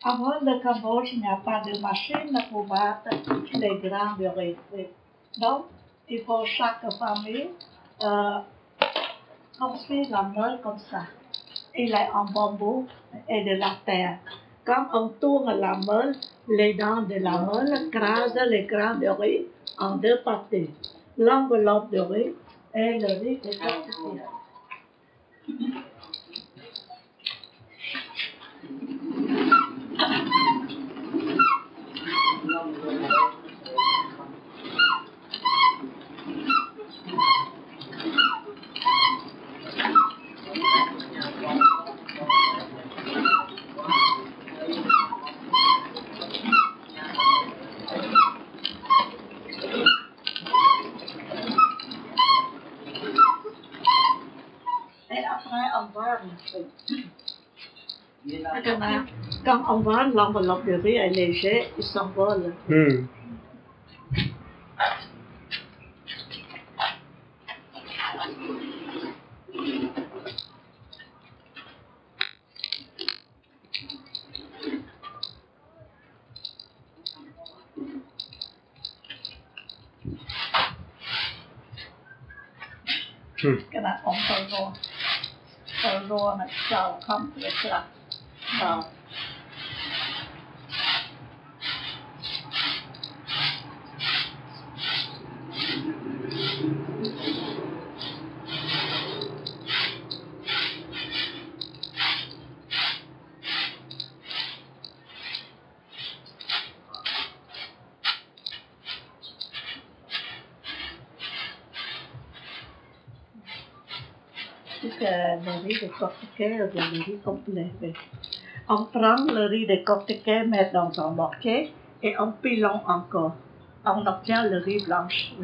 Avant le Cambodge, il n'y a pas de machine pour battre les grains de riz. Donc, il faut chaque famille construire la meule comme ça. Il est en bambou et de la terre. Quand on tourne la meule, les dents de la meule crasent les grains de riz en deux parties. L'enveloppe de riz et le riz est constitué. Et après, on va quand on voit l'enveloppe de riz est léger, il s'envole. Cái này ông tơ rô này trầu không được là trầu. Le riz de cortiquet ou le riz complet. On prend le riz de cortiquet, met dans un mortier et on pilonne encore. On obtient le riz blanche.